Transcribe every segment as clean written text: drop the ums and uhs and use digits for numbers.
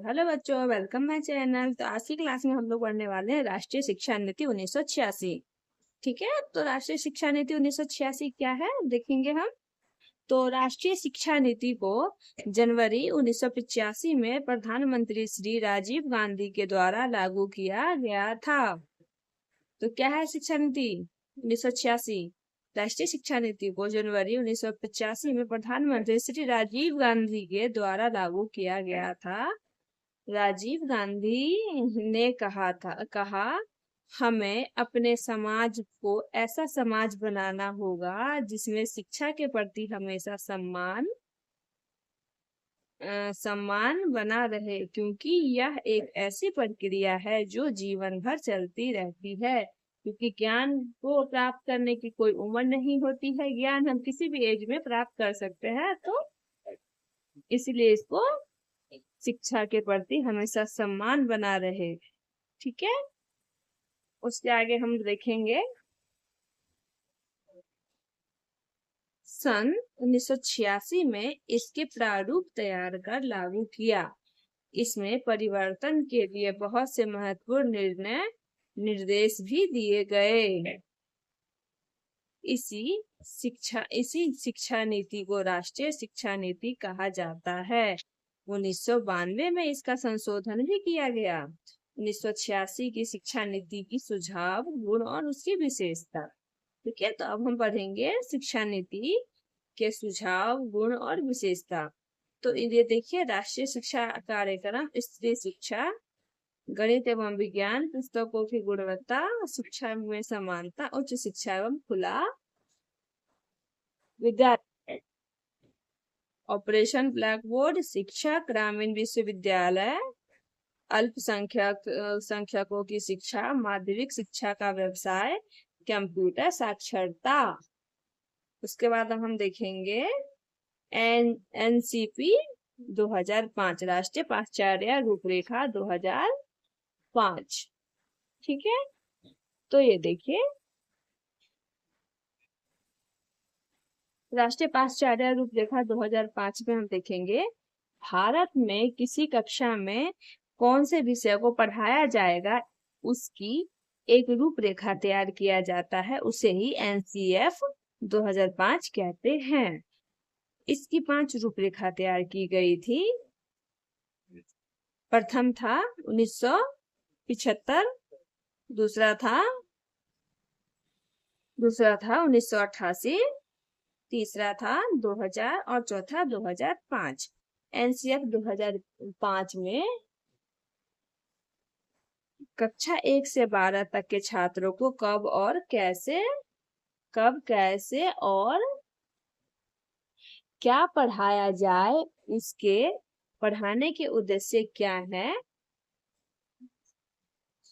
Hello बच्चों, welcome my channel. तो आज की क्लास में हम लोग पढ़ने वाले हैं राष्ट्रीय शिक्षा नीति 1986। ठीक है, तो राष्ट्रीय शिक्षा नीति 1986 क्या है देखेंगे हम। तो राष्ट्रीय शिक्षा नीति को जनवरी 1985 में प्रधानमंत्री श्री राजीव गांधी के द्वारा लागू किया गया था। तो क्या है शिक्षा नीति 1986? राष्ट्रीय शिक्षा नीति को जनवरी 1985 में प्रधानमंत्री श्री राजीव गांधी के द्वारा लागू किया गया था। राजीव गांधी ने कहा हमें अपने समाज को ऐसा समाज बनाना होगा जिसमें शिक्षा के प्रति हमेशा सम्मान बना रहे, क्योंकि यह एक ऐसी प्रक्रिया है जो जीवन भर चलती रहती है। क्योंकि ज्ञान को प्राप्त करने की कोई उम्र नहीं होती है, ज्ञान हम किसी भी एज में प्राप्त कर सकते हैं। तो इसलिए इसको शिक्षा के प्रति हमेशा सम्मान बना रहे। ठीक है, उसके आगे हम देखेंगे। सन 1986 में इसके प्रारूप तैयार कर लागू किया। इसमें परिवर्तन के लिए बहुत से महत्वपूर्ण निर्देश भी दिए गए। इसी शिक्षा नीति को राष्ट्रीय शिक्षा नीति कहा जाता है। 1992 में इसका संशोधन भी किया गया। 1986 की शिक्षा नीति की सुझाव, गुण और उसकी विशेषता। ठीक है, तो अब हम पढ़ेंगे शिक्षा नीति के सुझाव, गुण और विशेषता। तो ये देखिए, राष्ट्रीय शिक्षा कार्यक्रम, स्त्री शिक्षा, गणित एवं विज्ञान, पुस्तकों की गुणवत्ता, शिक्षा में समानता, उच्च शिक्षा एवं खुला विद्यालय, ऑपरेशन ब्लैक बोर्ड, शिक्षक, ग्रामीण विश्वविद्यालय, संख्यकों की शिक्षा, माध्यमिक शिक्षा का व्यवसाय, कंप्यूटर साक्षरता। उसके बाद हम देखेंगे एनसीपी 2005, राष्ट्रीय पाठ्यचर्या रूपरेखा 2005। ठीक है, तो ये देखिए, राष्ट्रीय पाठ्यचर्या रूपरेखा 2005 में हम देखेंगे भारत में किसी कक्षा में कौन से विषय को पढ़ाया जाएगा, उसकी एक रूपरेखा तैयार किया जाता है, उसे ही एनसीएफ 2005 कहते हैं। इसकी 5 रूपरेखा तैयार की गई थी। प्रथम था 1975, दूसरा था 1988, तीसरा था 2000 और चौथा 2005। एनसीएफ 2005 में कक्षा 1 से 12 तक के छात्रों को कब कैसे और क्या पढ़ाया जाए, उसके पढ़ाने के उद्देश्य क्या है,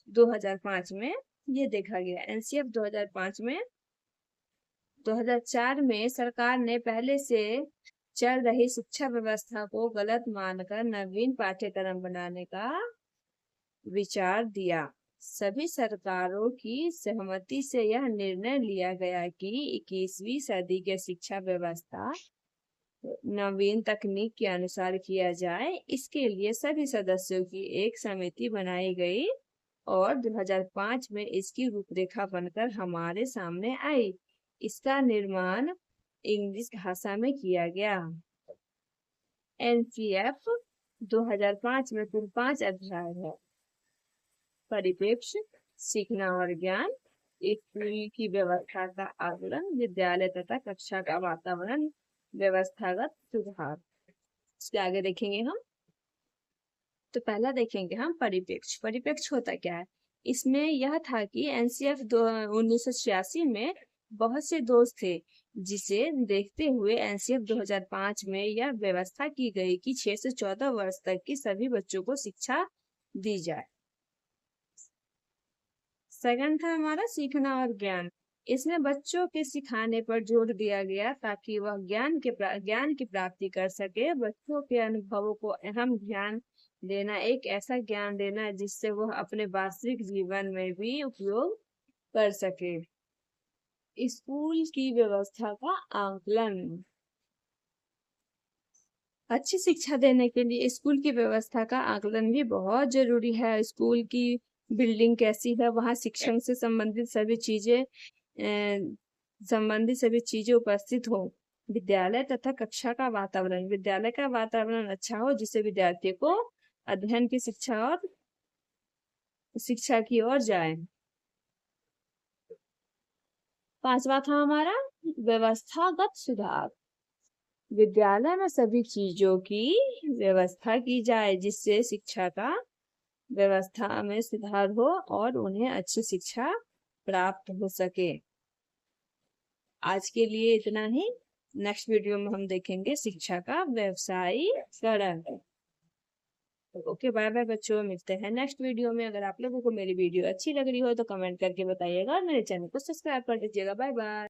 2005 में ये देखा गया। एनसीएफ 2005 में 2004 में सरकार ने पहले से चल रही शिक्षा व्यवस्था को गलत मानकर नवीन पाठ्यक्रम बनाने का विचार दिया। सभी सरकारों की सहमति से यह निर्णय लिया गया कि 21वीं सदी के शिक्षा व्यवस्था नवीन तकनीक के अनुसार किया जाए। इसके लिए सभी सदस्यों की एक समिति बनाई गई और 2005 में इसकी रूपरेखा बनकर हमारे सामने आई। इसका निर्माण इंग्लिश भाषा में किया गया। एनसीएफ 2005 में कुल 5 अध्याय है। परिप्रेक्ष्य, सीखना और ज्ञान, स्कूल की व्यवस्था का आकलन, विद्यालय तथा कक्षा का वातावरण, व्यवस्थागत सुधार। इसके आगे देखेंगे हम। तो पहला देखेंगे हम परिप्रेक्ष्य। परिप्रेक्ष्य होता क्या है? इसमें यह था कि एनसीएफ 1986 में बहुत से दोष थे, जिसे देखते हुए एनसीएफ 2005 में यह व्यवस्था की गई कि 6 से 14 वर्ष तक की सभी बच्चों को शिक्षा दी जाए। सेकंड था हमारा सीखना और ज्ञान। इसमें बच्चों के सिखाने पर जोर दिया गया ताकि वह ज्ञान की प्राप्ति कर सके। बच्चों के अनुभवों को अहम ध्यान देना, एक ऐसा ज्ञान देना जिससे वह अपने वास्तविक जीवन में भी उपयोग कर सके। स्कूल की व्यवस्था का आकलन। अच्छी शिक्षा देने के लिए स्कूल की व्यवस्था का आकलन भी बहुत जरूरी है। स्कूल की बिल्डिंग कैसी है, वहाँ शिक्षण से संबंधित सभी चीजें उपस्थित हो। विद्यालय तथा कक्षा का वातावरण, विद्यालय का वातावरण अच्छा हो जिससे विद्यार्थी को अध्ययन की शिक्षा की ओर जाए। पांचवा था हमारा व्यवस्थागत सुधार। विद्यालय में सभी चीजों की व्यवस्था की जाए जिससे शिक्षा का व्यवस्था में सुधार हो और उन्हें अच्छी शिक्षा प्राप्त हो सके। आज के लिए इतना ही। नेक्स्ट वीडियो में हम देखेंगे शिक्षा का व्यवसायीकरण। ओके, बाय बाय बच्चों, मिलते हैं नेक्स्ट वीडियो में। अगर आप लोगों को मेरी वीडियो अच्छी लग रही हो तो कमेंट करके बताइएगा और मेरे चैनल को सब्सक्राइब कर दीजिएगा। Bye bye.